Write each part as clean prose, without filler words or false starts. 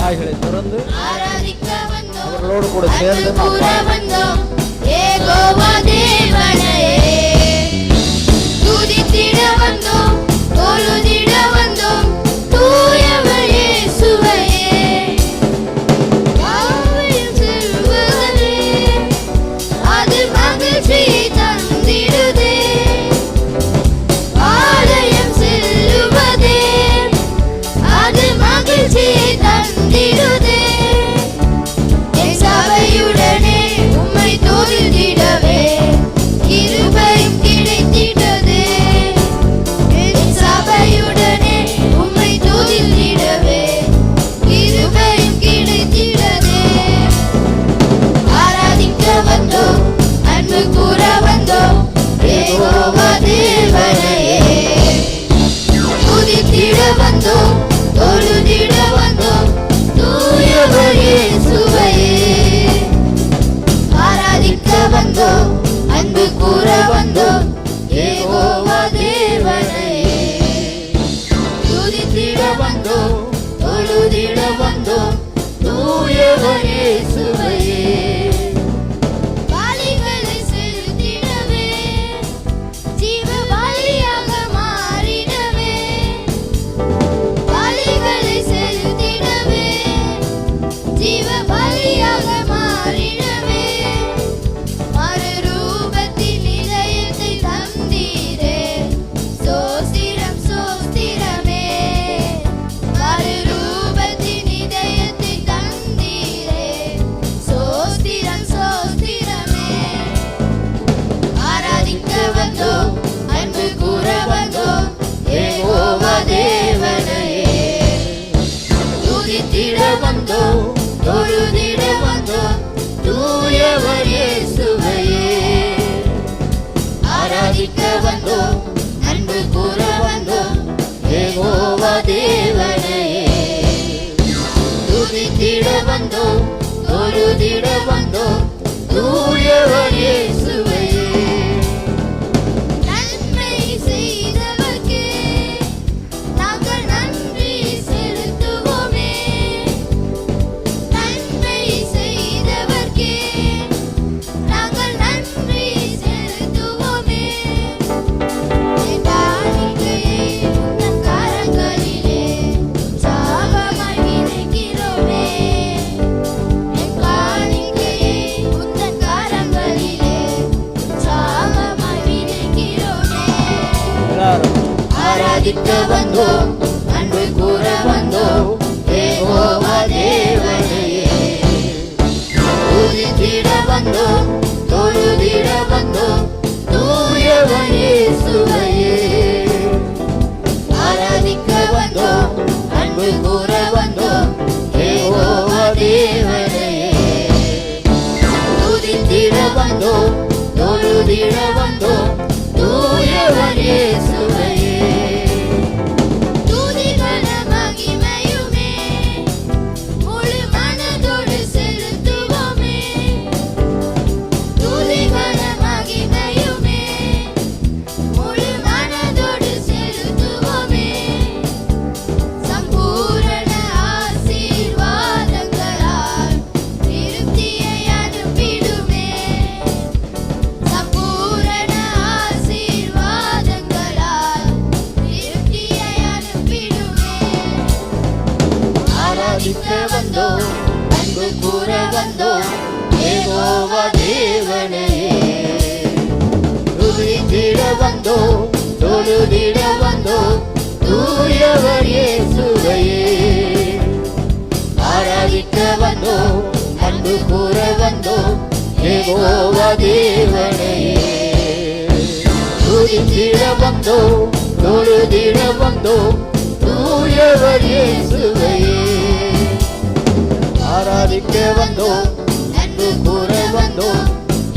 வாய்களை திறந்து அவர்களோடு கூட சேர்ந்து துதித்திட வந்தோம், தொழுதிட வந்தோம், தூயவர் இயேசுவையே. ஆலயம் செல்வதே அது மகிழ்ச்சியை தந்திடுதே. ஆலயம் செல்லுவதே அது மகிழ்ச்சியை தந்திடுதே. என் சபையுடனே உம்மை தொழுதிடவே கிருபையும் கிடைத்திட்டதே. என் சபையுடனே உம்மை தொழுதிடவே கிருபையும் கிடைத்திட்டதே. ஆராதிக்க வந்தோம், அன்பு கூற வந்தோம், யெகோவா தேவனையே. துதித்திட வந்தோம், தொழுதிட வந்தோம், தூயவர் இயேசுவையே. ஆராதிக்க வந்தோம், அன்பு கூற வந்தோம், யெகோவா தேவனையே. துதித்திட வந்தோம், தொழுதிட வந்தோம், தூயவர் இயேசுவையே. பலிகளை செலுத்திடவே ஜீவ பலியாக மாறிடவே. பலிகளை செலுத்திடவே ஜீவ பலியாக மாறிடவே. மறுரூபத்தின் இதயத்தை தந்தீரே, சோஸ்திரம் சோஸ்திரமே. மறுரூபத்தின் இதயத்தை தந்தீரே, சோஸ்திரம் சோஸ்திரமே. ஆராதிக்க வந்தோம், அன்பு கூற வந்தோம், யெகோவா தேவனையே. துதித்திட வந்தோம், தொழுதிட வந்தோம், தூயவர் இயேசுவையே. ஆராதிக்க வந்தோம், அன்பு கூற வந்தோம், யெகோவா தேவனையே. துதித்திட வந்தோம், தொழுதிட வந்தோம், தூயவர் இயேசுவையே. நன்மை செய்தவர்க்கே நாங்கள் நன்றி செலுத்துவோமே. நன்மை செய்தவர்க்கே நாங்கள் நன்றி செலுத்துவோமே. என் காணிக்கையை உந்தன் கரங்களிலே சாபமாய் விதைக்கிறோமே. என் காணிக்கையை உந்தன் கரங்களிலே சாபமாய் விதைக்கிறோமே. ஆராதிக்க வந்தோம், அன்பு கூற வந்தோம், யெகோவா தேவனையே. துதித்திட வந்தோம், தொழுதிட வந்தோம், தூயவர் இயேசுவையே. ஆராதிக்க வந்தோம், அன்பு கூற வந்தோம், யெகோவா தேவனையே. துதித்திட வந்தோம், தொழுதிட வந்தோம், தூயவர் இயேசுவையே. துதிகன மகிமையுமே முழு மனதோடு செலுத்துவோமே. துதிகன மகிமையுமே முழு மனதோடு செலுத்துவோமே. சம்பூரண ஆசீர்வாதங்களால் திருப்தியை அனுப்பிடுமே. சம்பூரண ஆசீர்வாதங்களால் திருப்தியை அனுப்பிடுமே. ஆராதிக்க வந்தோம், அன்பு கூற வந்தோம், யெகோவா தேவனையே. துதித்திட வந்தோம், தொழுதிட வந்தோம், தூயவர் இயேசுவையே. ஆராதிக்க வந்தோம், அன்பு கூற வந்தோம், யெகோவா தேவனையே. துதித்திட வந்தோம், தொழுதிட வந்தோம், தூயவர் இயேசுவையே. ஆராதிக்க வந்தோம், அன்பு கூற வந்தோம்,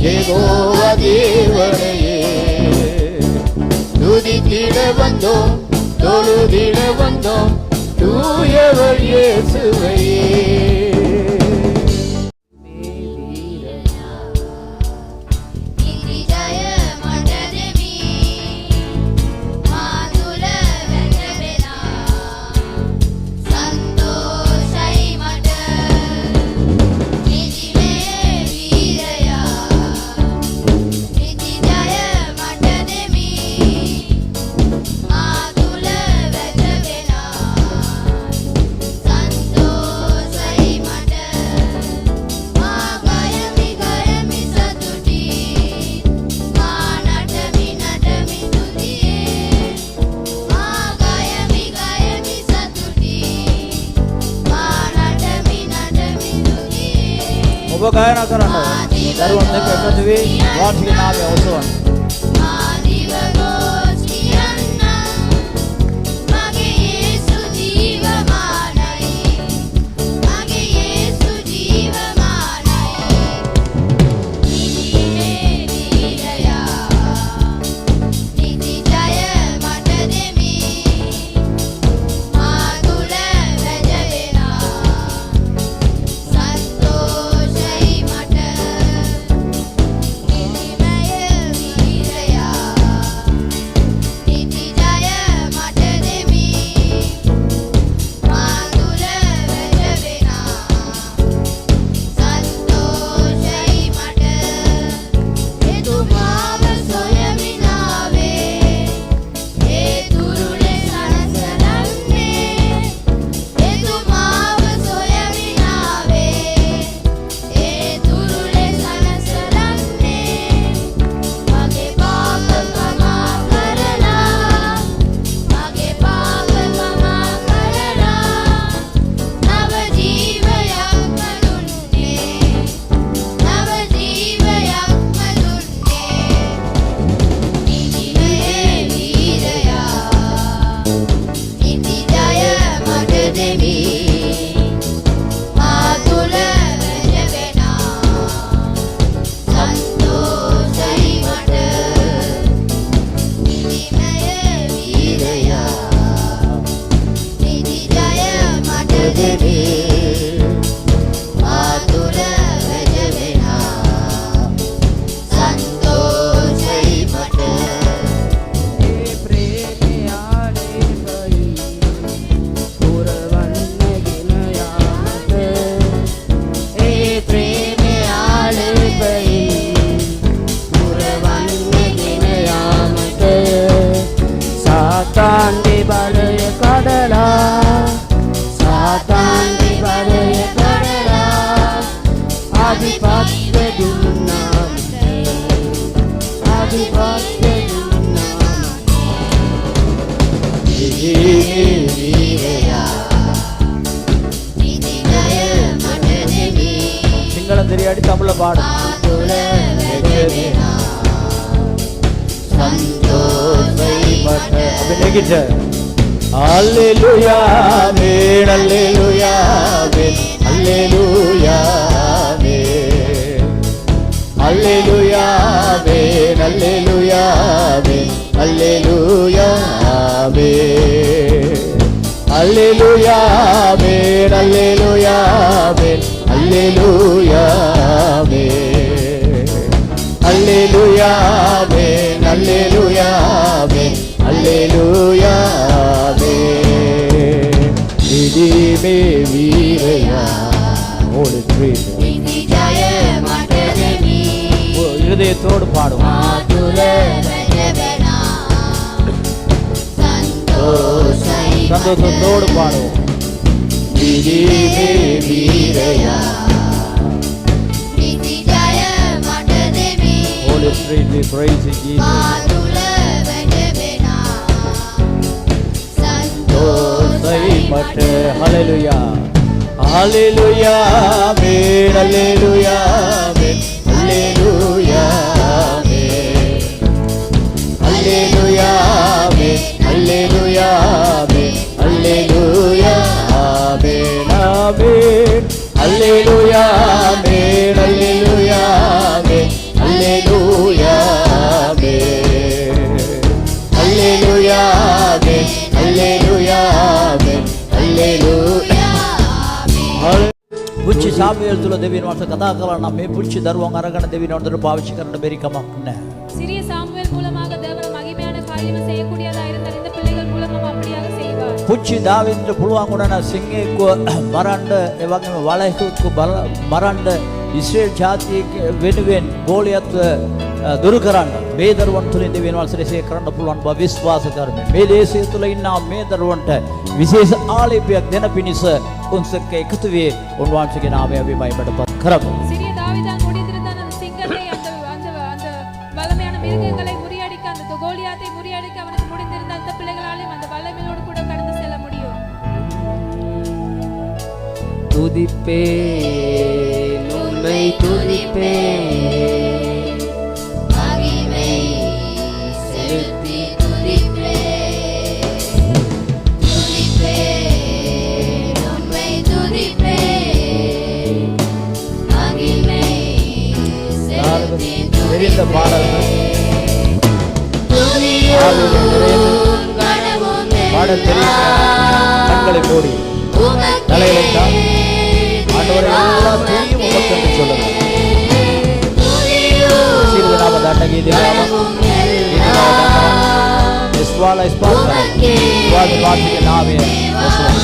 யெகோவா தேவனையே. துதித்திட வந்தோம், தொழுதிட வந்தோம், தூயவர் இயேசுவையே. ಸಂತೋಷೈ ಮಠ ඔබ ගායනා කරන්න. දරුවන් දෙක එකතු වී වාර්ෂික නාමය ඔසවන්න. சிங்களம் தெரியாடி தமிழ்ல பாடு. அல்லேலூயா ஆமென் அல்லேலூயா ஆமென் அல்லேலூயா ஆமென் அல்லேலூயா ஆமென் அல்லேலூயா ஆமென் அல்லேலூயா ஆமென் அல்லேலூயா ஆமென் அல்லேலூயா ஆமென் அல்லேலூயா ஆமென் அல்லேலூயா ஆமென் அல்லேலூயா ஆமென் அல்லேலூயா ஆமென் இதிமே வீரயா ஓடு ட்ரீட் இருதயத்தோடு பாடுவோம். சந்தோஷத்தோடு பாடுவோம். Holy Spirit, we praise you, Jesus. Hallelujah. Hallelujah. Amen. Hallelujah. Amen. Hallelujah. Amen. Hallelujah. Amen. Hallelujah. Amen. Hallelujah. Amen. Amen. Hallelujah. Amen. Hallelujah. Amen. Hallelujah. Amen. Hallelujah. Amen. Hallelujah. Amen. Hallelujah. පුච්චි සාමුවෙල් තුල දෙවියන් වහන්සේ කතා කළා නම් මේ පුච්චි දරුවන් අරගෙන දෙවියන් වහන්සේට පාවිච්චි කරන්න බැරි කමක් නැහැ. சிறிய சாமுவேல் மூலமாக தேவன் மகிமையான காரியங்களை செய்யக்கூடியதா இருந்தால் இந்த பிள்ளைகள் மூலமாக அப்படியாக செய்வார். පුච්චි දාවිද්ට පුළුවන් වුණා නම් සිංහෙක්ව මරන්න ඒ වගේම වලහෙක්ව මරන්න ඉස්රේල් ජාතිය වෙනුවෙන් ගෝලියත්ව දුරු කරන්න මේ දරුවන් තුලින් දෙවියන් වහන්සේ කරන්න පුළුවන් බව විශ්වාස කරමි. මේ දේශය තුල ඉන්න මේ දරුවන්ට විශේෂ ආලේපයක් දෙන පිණිස උන්සක එකතු වේ උන්වහන්සේගේ නාමය අපි මහිමටපත් කරමු. சிறிய தாவீதான் முடிந்திருந்த அந்த சிங்கத்தை அந்த வல்லமையான மிருகங்களை முறியடிக்க அந்த கோலியாத்தை முறியடிக்க அவனுக்கு முடிந்திருந்த அந்த பிள்ளைகளாலும் அந்த வல்லமையோடு கூட கடந்து செல்ல முடியும். துதிப்பே உம்மை துதிப்பேன், மகிமை செலுத்தி துதிப்பேன், துதிப்பேன், உம்மை துதிப்பேன், மகிமை செலுத்தி தெரிந்த பாடல்கள் பாட தெரியும். கண்களை மூடி தலைகளை தாழ்த்தி ஆண்டவரை எல்லா துதியும் உமக்கு என்று சொல்லுங்கள். சிறிது நாம தண்டகி இஸ்வால இஸ்பால் இஸ்வால் வாசிக்க நாமே இஸ்வால்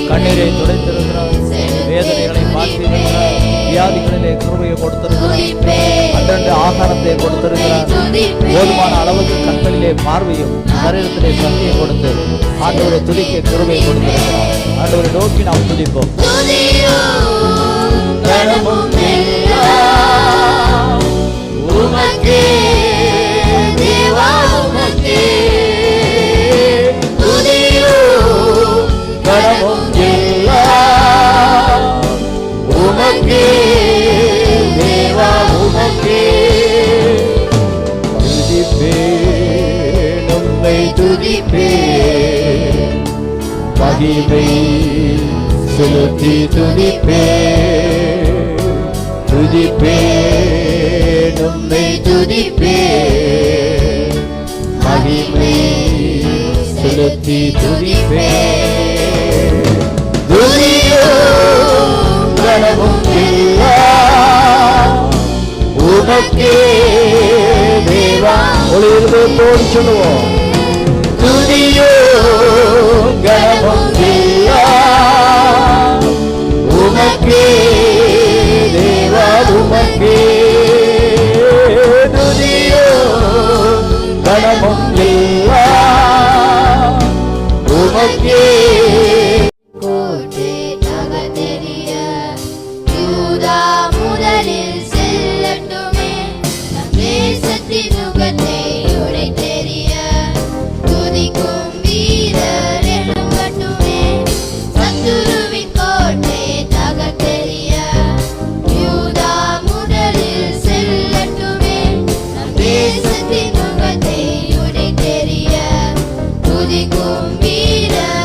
கண்ணீரை துடைத்திருக்கிறார், வேதனைகளை மாற்றியிருக்கிறார், வியாதிகளிலே கிருபையை கொடுத்திருக்கிறார், அன்றன்று ஆகாரத்தை கொடுத்திருக்கிறார், போதுமான அளவுக்கு கண்களிலே பார்வையும் சரீரத்திலே சக்தியை கொடுத்து ஆண்டவரை துதிக்க கிருபையை கொடுத்திருக்கிறார். ஆண்டவரை நோக்கி நாம் துதிப்போம். மகிமை செலுத்தி துதிப்பேன், துதிப்பேன், உம்மை துதிப்பேன், மகிமை செலுத்தி துதிப்பேன். துதியும் கனமும் எல்லாம் உமக்கே தேவா. ஒளிர்வோடு சொல்லுவோம். துதியும் கனமும் எல்லாம் உமக்கே தேவா, உமக்கே. துதியும் கனமும் எல்லாம் உமக்கே. கோட்டை தகதெறிய யூதா முதலில் செல்லட்டுமே, நம் தேசத்தின் நுகத்தை உடைத்தெறிய துதிக்கும் வீரர் எழும்பட்டுமே. சத்துருவின் கோட்டை தகதெறிய யூதா முதலில் செல்லட்டுமே, நம் தேசத்தின் நுகத்தை உடைத்தெறிய துதிக்கும் வீரர்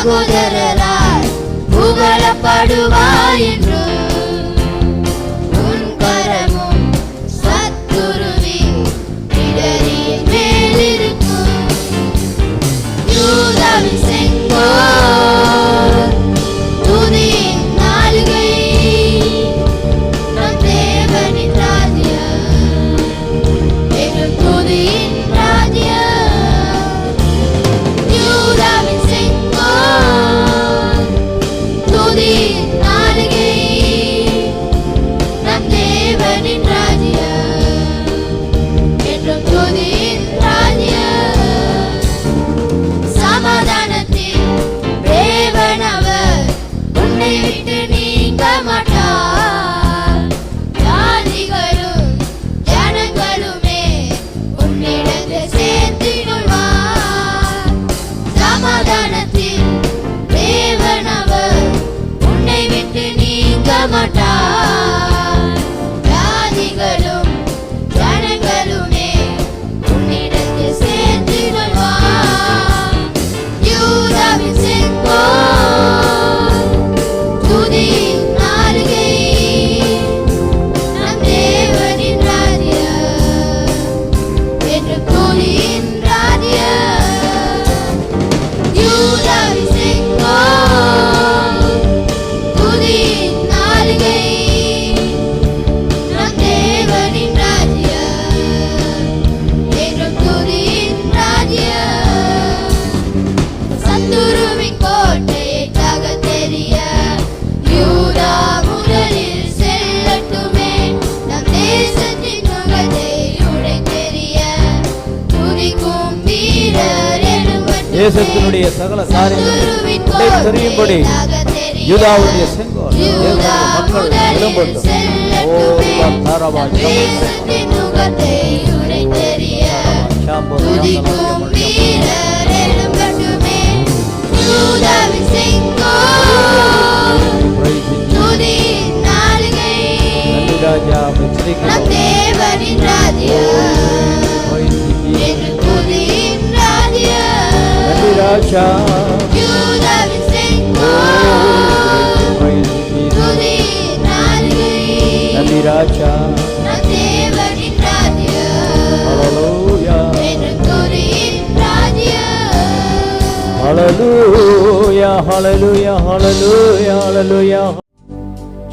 சகோதரராய் புகழப்படுவாய் என்று உன் கரமும் சத்துருவின் இடரின் மேலிருக்கும். யூதாவின் செங்கோல் துதியின் நாளுகை நம் தேவனின் ராஜ்யம் எங்கள் துதியின் ராஜ்யம். யூதாவின் செங்கோல் துதியின் நாளுகை நம் தேவனின் ராஜ்யம் என்றும் துதியின் ராஜ்யம். சமாதானத்தின் தேவனவர் உன்னை விட்டு நீங்க மாட்டார். ஜாதிகளும் ஜனங்களுமே உன்னிடத்தில் சேர்த்துக் கொள்வார். சமாதானத்தின் தேவனவர் உன்னை விட்டு நீங்க மாட்டார். ஜாதிகளும் ஜனங்களுமே உன்னிடத்தில் சேர்த்துக் கொள்வார். யூதாவின் செங்கோல் துதியின் நாளுகை நம் தேவனின் ராஜ்யம் என்றும் துதியின் ராஜ்யம். யூதாவின் செங்கோல் துதியின் நாளுகை நம் தேவனின் ராஜ்யம் என்றும் துதியின் ராஜ்யம். சத்துருவின் கோட்டையை தகர்த்தெறிய யூதா முதலில் செல்லட்டுமே. நம் தேசத்தின் நுகத்தை உடைத்தெறிய துதிக்கும் வீரர் எழும்பட்டுமே. தேசத்தினுடைய சகல காரியங்களை சத்துருவின் தெரியும்படி கோட்டையை தகர்த்தெறிய யூதாவுடைய செங்கோல் யூதா மக்கள் முதலில் எழும்பட்டும். ஓ செல்லட்டுமே. தாராபாய் தேசத்தின் நுகத்தை உடைத்தெறிய துதிக்கும் வீரர் எழும்பட்டுமே. யூதாவின் செங்கோல் துதியின் நாளுகை நம் தேவனின் ராஜ்யம் என்றும் துதியின் ராஜ்யம். யூதாவின் செங்கோல் துதியின் நாளுகை நம் தேவனின் ராஜ்யம் என்றும் துதியின் ராஜ்யம். Hallelujah, hallelujah, hallelujah, hallelujah.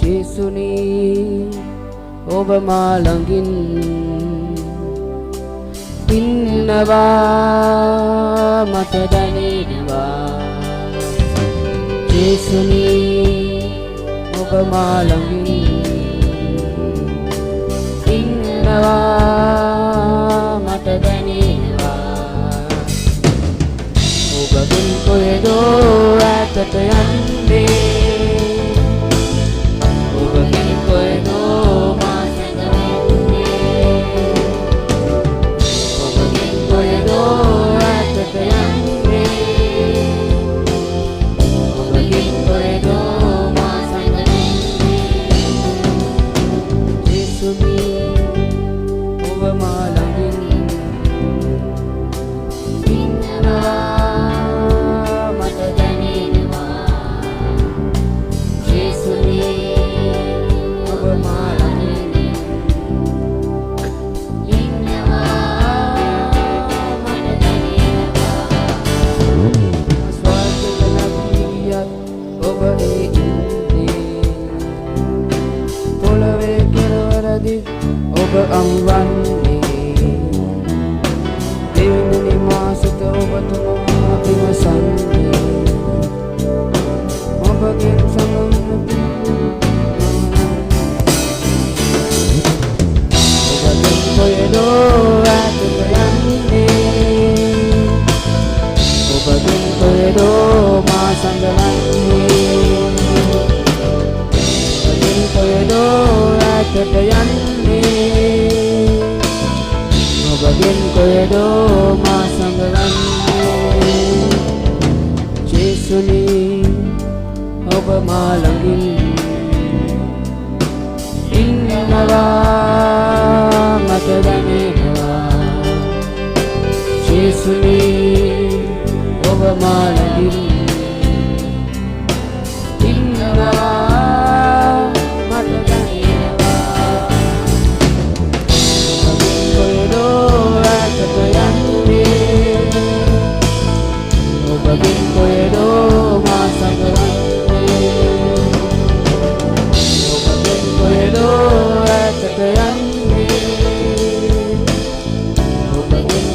ජේසුනි ඔබ මා ළඟින් ඉන්නවා මට දැනෙනවා. ජේසුනි ඔබ මා ළඟින් ඉන්නවා මට දැනෙනවා. ඔබගෙන් කොහෙදෝ ඈතට යන්නේ. ඔබගෙන් කොහෙදෝ මා සැඟවෙන්නේ. ඔබගෙන් කොහෙදෝ ඈතට යන්නේ. ඔබගෙන් කොහෙදෝ මා සැඟවෙන්නේ. ජේසුනි ඔබ මා ළඟින් ඉන්නවා මට දැනෙනවා. ජේසුනි ඔබ මා ළඟින් ඉන්නවා මට දැනෙනවා. ස්වර්ගයට නැගියත් ඔබ ඒ ඉන්නේ. පොළවේ කෙළවරදී ඔබ අම්වන්නේ. දෙවියනි මා සිත ඔබතුමා විමසන්නේ. ඔබගෙන් සමග ඔබගෙන් කොහෙදෝ ඈතට යන්නේ. ඔබගෙන් කොහෙදෝ මා සඟවන්නේ. ඔබගෙන් කොහෙදෝ ඈතට යන්නේ. ඔබගෙන් කොහෙදෝ මා සඟවන්නේ. ජේසුනි ඔබ මා ළඟින් ඉන්නවා මට දැනෙනවා. ජේසුනි ඔබ මා ළඟින්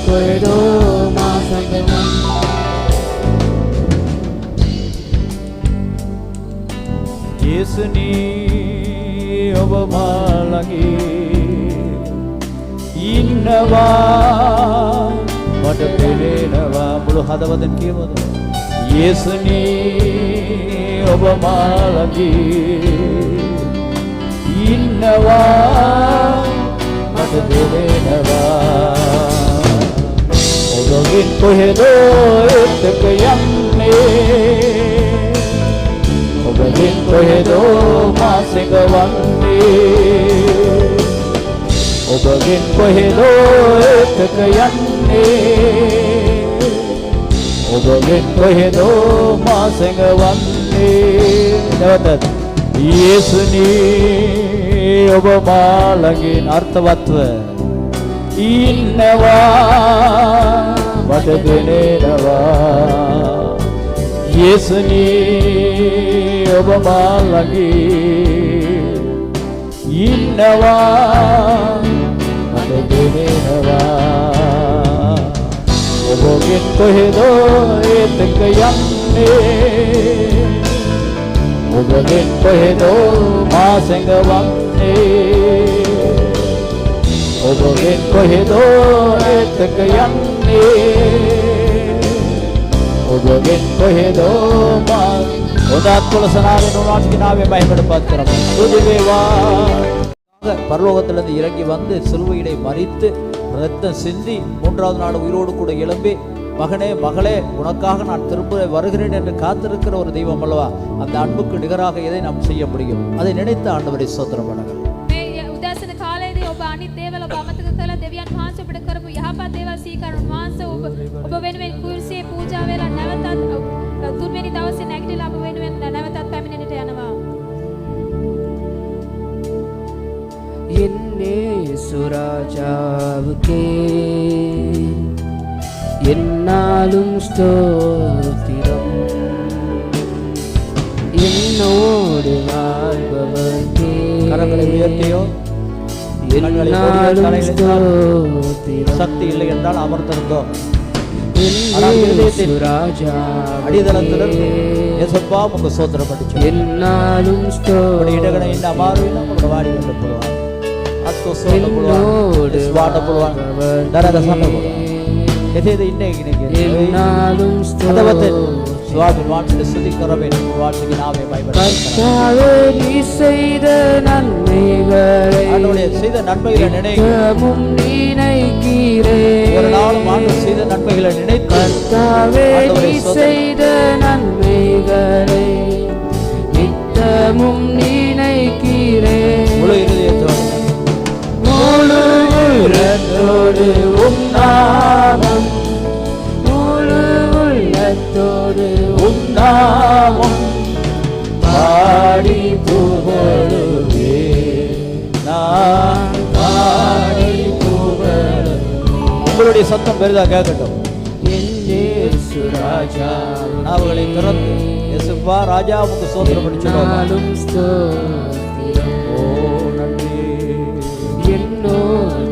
koedo masangawan Yesuni oba malangi innawa mata pelenawa mulu hadawaden kiyawada Yesuni oba malangi innawa mata pelenawa odogin kohedo ettaka yanne Obagin kohedo masangawanne Obagin kohedo ettaka yanne Obagin kohedo masangawanne Nawatad Yesuni oba malangin arthavatwa innawa mata denenawa Yesuni oba malangi innawa mata denenawa obogin kohedo ettaka yanne obogin kohedo masangawanne obogin kohedo ettaka yanne obogin kohedo உதாத்குலசனாவின் உன்னாட்சிக்கு நாமே பயன்படுத்தப்படுகிறோம் துதிவேவா பரலோகத்திலிருந்து இறங்கி வந்து சிலுவையிலே மரித்து இரத்தம் சிந்தி மூன்றாவது நாள் உயிரோடு கூட எழும்பி மகனே மகளே உனக்காக நான் திரும்ப வருகிறேன் என்று காத்திருக்கிற ஒரு தெய்வம் அல்லவா அந்த அன்புக்கு நிகராக எதை நாம் செய்ய முடியும் அதை நினைத்து ஆண்டவரை ஸ்தோத்திரம் பண்ணுங்கள் උදෑසන කාලයේදී ඔබ අනිත් දේවල් ඔබ අමතක කරලා දෙවියන් වහන්සේ ඔබට කරපු යහපත් දේවල් සීකරන වහන්සේ ඔබ වෙනුවෙන් කුරුසියේ පූජා වෙලා නැවතත් තුන්වෙනි දවසේ නැගිටලා ඔබ වෙනුවෙන් නැවතත් පැමිණෙන්නට යනවා. என்னே சுராஜாவுக்கே என்னாலும் ஸ்தோத்திரம் என்னோடு வாழ்பவர்க்கே கரங்களை உயர்த்தியோ என்னாலும் ஸ்தோத்திரம் சக்தி இல்லை என்றால் அமர்ந்திருந்தோம் சுராஜாவுக்கே ஏசப்பா உங்க சோத்திரம் படிச்சு என்னாலும் இடகனை இந்த அமாருவில உங்களுக்கு வாடி கொண்டு போடுவான் அத்தோ சோத போடுவான் ஸ்வாட போடுவான் தரத சண்டை போடுவான் எது இன்னைக்கு என்னாலும் சுவாமி வாட்டு சுதிக்கிறவே வாட்டுக்கு நாமே கர்த்தாவே நீ செய்த நன்மைகளை ஆண்டவரே செய்த நன்மைகளை நினைக்கிறேன் ஒரு நாளும் ஆண்டவர் செய்த நன்மைகளை நினைத்து கர்த்தாவே நீ செய்த நன்மைகளை நித்தமும் நினைக்கிறேன் முழு இருதயத்தோடு முழு உள்ளத்தோடு உம் நாமம் முழு உள்ளத்தோடு உம் நாமம் பாடி புகழுவே நான் பாடி புகழுவே உங்களுடைய சத்தம் பெரிதா கேட்கட்டும் இயேசு ராஜா நாவுகளை திறந்து இயேசுப்பா ராஜா உங்க சோத்திரம் நாளும் படிச்சு ஸ்தோத்திரம் ஓ நன்றி என்னோடு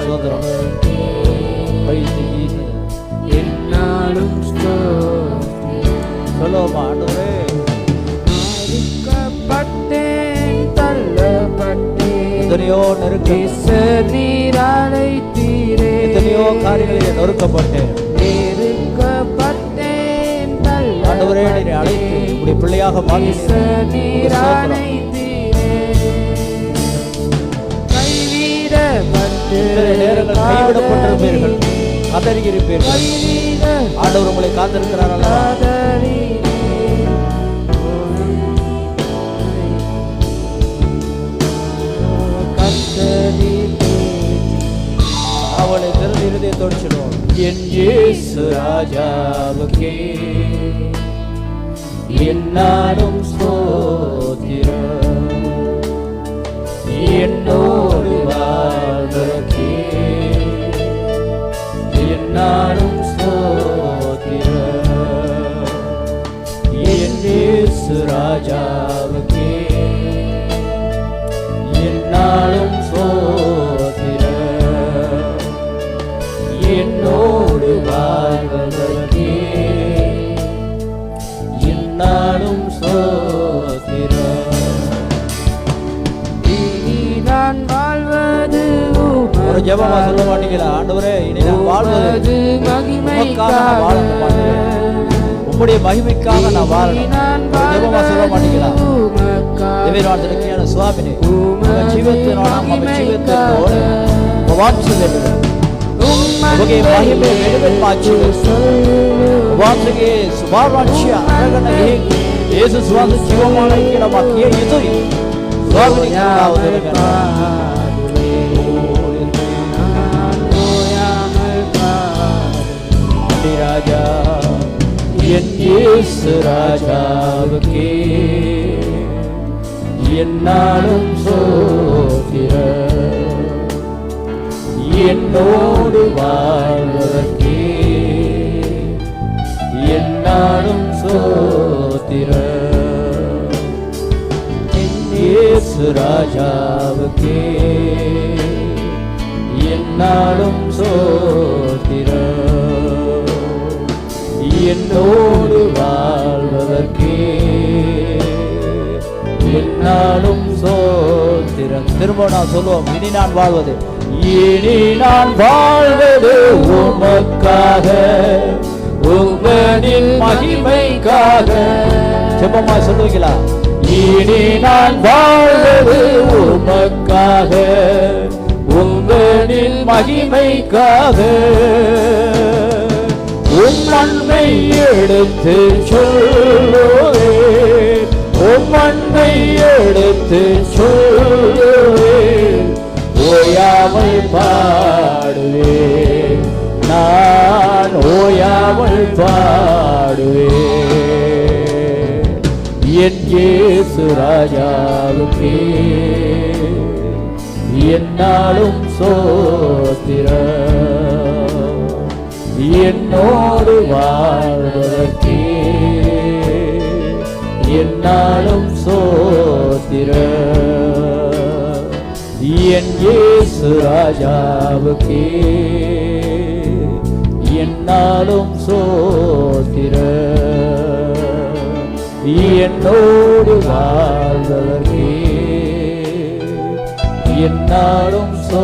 சோத்திரம் என்னாலும் சொல்லுவோமா ஆண்டவரே பட்டேன் தள்ளப்பட்டேன் எத்தனையோ நீராலை தீரே எத்தனையோ காரியங்களிலே நொறுக்கப்பட்டேன் நெருக்கப்பட்டேன் ஆண்டவரே நீரை அழைத்து உடைய பிள்ளையாக நீராலை தீரே கைவிடப்பட்டு நேரங்கள் கைவிடப்பட்டிருப்பீர்கள் கதறியிருப்பீர்கள் ஆண்டவர் உங்களை காத்திருக்கிறார் அல்லவா அவளை திறந்து இருதயத்தோடு சொல்லுவோம் என் இயேசு ராஜாவுக்கே என்னாலும் ஸ்தோத்திரம் என்னோடு வாழ்வதற்கே என்னாலும் ஸ்தோத்திரம் என் இயேசு ராஜாவுக்கே என்னாலும் ஸ்தோத்திரம் என்னோடு ஜெபமா சொல்ல மாட்டீங்களா? ஆண்டவரே, இனி நான் வாழ்வது உமக்காக நான் வாழணும் ஆண்டவரே. உம்முடைய மகிமைக்காக நான் வாழணும். ஜெபமா சொல்ல மாட்டீங்களா? ದೇವರ ಸ್ವಾಮಿನೇ ನಮ್ಮ ಜೀವಿತ ನಮ್ಮ ಜೀವಿತ ವಾಂಛಿಸಿದೆ ನಮಗೆ ಮಹಿಮೆ ವೆಡುವೆನ್ ಮಾಚಿದೆ ವಾಂಛಿಗೆ ಸುಭಾವಾಂಚ್ಯ ಅರಗನಗೆ ಯೇಸು ಸ್ವಾಮಿ ಜೀವಮಾನಕ್ಕೆ ನಮ್ಮ ಕಿಯ ಇದು ಸ್ವಾಮಿನೇ ನಾವು ದೇವರ ராஜா என் இயேசு ராஜாவுக்கே என்னாலும் சோத்திரம் என்னோடு வாழ்வதற்கே என்னாலும் சோத்திரம் என் இயேசு ராஜாவுக்கே என்னாலும் சோத்திரம் என்னோடு வாழ்வதற்கே என்னாலும் சோத்திரம். திரும்ப நான் சொல்லுவோம், இனி நான் வாழ்வது உமக்காக உங்களின் மகிமைக்காக. செப்பமா சொல்லுவீங்களா? இனி நான் வாழ்வது உமக்காக உங்களின் மகிமைக்காக. உம் நன்மை எடுத்து சொல்லுவேன், உம் நன்மை எடுத்து சொல்லுவேன், ஓயாமல் பாடுவேன், நான் ஓயாமல் பாடுவேன். என் இயேசு ராஜாவுக்கே என்னாலும் சோத்திரம் என்னோடு வாழ்வதற்கே என்னாலும் சோத்திரம். என் இயேசு ராஜாவுக்கே என்னாலும் சோத்திரம் என்னோடு வாழ்வதற்கே என்னாலும் சோ